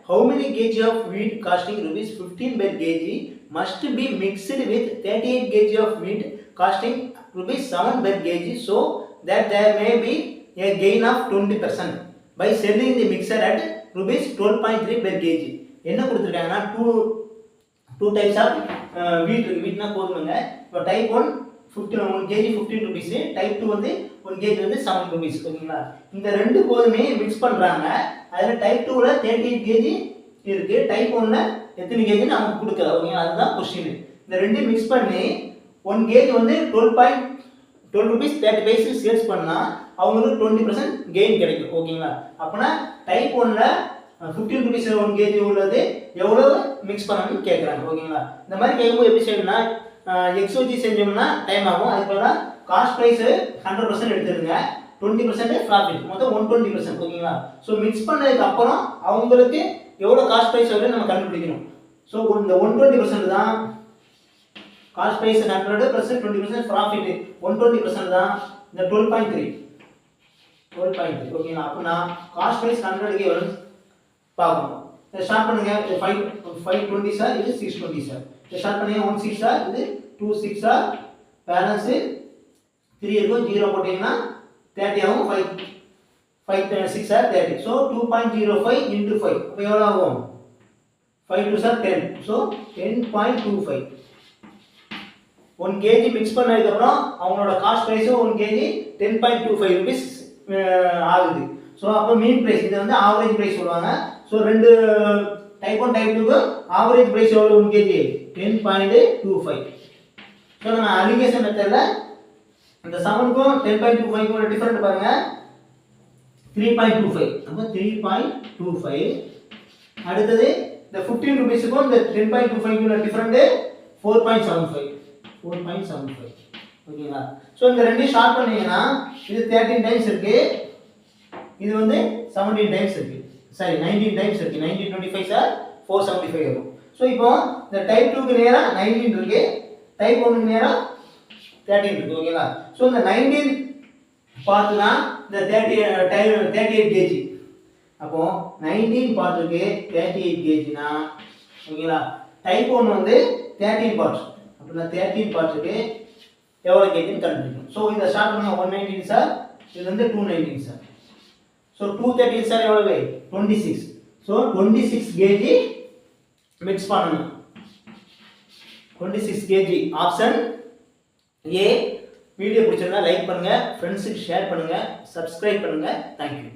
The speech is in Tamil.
how many kg of wheat costing rupees 15 per kg must be mixed with 38 kg of wheat costing rupees 7 per kg so that there may be a gain of 20% by selling the mixer at rupees 12.3 per kg. என்ன கொடுத்துருக்காங்கன்னா டூ டைப்ஸ் ஆஃப் வீட்னா கோதுமைங்க. இப்போ டைப் 1 1 kg 15 rupees, டைப் 2 வந்து 1 kg வந்து 7 rupees. ஓகேங்களா? இந்த ரெண்டு கோதுமையை மிக்ஸ் பண்ணுறாங்க. அதில் டைப் 2ல 38 kg இருக்கு, டைப் 1ல எத்தனை கேஜி நமக்கு கொடுக்கல. ஓகேங்களா? அதுதான் கொஸ்டின். இந்த ரெண்டையும் மிக்ஸ் பண்ணி 1 kg வந்து 12 rupees 30 paise சேல்ஸ் பண்ணால் அவங்களுக்கு 20% கெயின் கிடைக்கும். ஓகேங்களா? அப்போனா டைப் 1ல 15 rupees 1 kg உள்ளது எவ்வளோ மிக்ஸ் பண்ணணும்னு கேட்குறாங்க. ஓகேங்களா? இந்த மாதிரி கேட்கும்போது எப்படி செய்யணும்னா எக்ஸ் வச்சு செஞ்சோம்னா டைம் ஆகும். அதுக்கு பதிலாக காஸ்ட் ப்ரைஸ் 100% எடுத்துருங்க, 20% ப்ராஃபிட், மொத்தம் 120%. ஓகேங்களா? ஸோ மிக்ஸ் பண்ணதுக்கு அப்புறம் அவங்களுக்கு எவ்வளோ காஸ்ட் ப்ரைஸ் வருது நம்ம கண்டுபிடிக்கணும். ஸோ இந்த 120% தான் காஸ்ட் ப்ரைஸ் 100 + 20% ப்ராஃபிட் 120% தான் இந்த 12.3. ஓகேங்களா? அப்படின்னா காஸ்ட் ப்ரைஸ் 100க்கு வரும் பார்க்கணும். இதை ஸ்டார்ட் பண்ணுங்க. 520 சார், இது 620 சார். இதை ஸ்டார்ட் பண்ணுங்க. 1 6 சார், இது 2 6 சார், பேலன்ஸ் 3 இருக்கும், 0 போட்டீங்கன்னா 30 ஆகும். 5 6 சார் 30. ஸோ 2.05 × 5 அப்போ எவ்வளோ ஆகும்? 5 2 சார் 10. ஸோ 10.25. 1 kg மிக்ஸ் பண்ணதுக்கப்புறம் அவங்களோட காஸ்ட் ப்ரைஸும் 1 kg 10.25 rupees ஆகுது. ஸோ அப்போ மீன் ப்ரைஸ், இது வந்து ஆவரேஜ் ப்ரைஸ் சொல்லுவாங்க. ஸோ ரெண்டு டைப் 1 டைப் 2க்கு ஆவரேஜ் ப்ரைஸ் எவ்வளோ? 1 kg 10.25. ஸோ நம்ம அலிகேஷன் மெத்தடில் இந்த 7க்கும் 10.25க்கும் உள்ள டிஃபரெண்ட் பாருங்க, 3.25. அப்போ 3.25. அடுத்தது இந்த 15 rupeesக்கும் இந்த 10.25க்கும் உள்ள டிஃபரெண்ட் 4.75. ஓகேங்களா? ஸோ இந்த ரெண்டையும் ஷார்ட் பண்ணீங்கன்னா இது 13 டைம்ஸ் இருக்கு, இது வந்து 17 டைம்ஸ் இருக்கு, சாரி 19 டைம்ஸ் இருக்கு. 1925 சார் 475 வரும். ஸோ இப்போ இந்த டைப் 2க்கு நேராக 19 இருக்கு, டைப் 1க்கு நேராக 13 இருக்கு. ஓகேங்களா? ஸோ இந்த 19 பார்த்துனா இந்த 38 kg. அப்போ 19 பார்ட்டுக்கு 38 kgனா ஓகேங்களா? டைப் 1 வந்து 13 பார்ட், அப்படின்னா 13 பார்ட்டுக்கு எவ்வளோ கேஜின்னு கண்டுபிடிக்கணும். ஸோ இதை ஸ்டார்ட் பண்ணுங்க. 119 சார், இது வந்து 219 சார். ஸோ 213 சார் எவ்வளவு? 26. ஸோ 26 kg மிக்ஸ் பண்ணணும். 26 kg ஆப்ஷன் ஏ. வீடியோ பிடிச்சிருந்தா லைக் பண்ணுங்க, ஃப்ரெண்ட்ஸுக்கு ஷேர் பண்ணுங்க, சப்ஸ்கிரைப் பண்ணுங்க. தேங்க்யூ.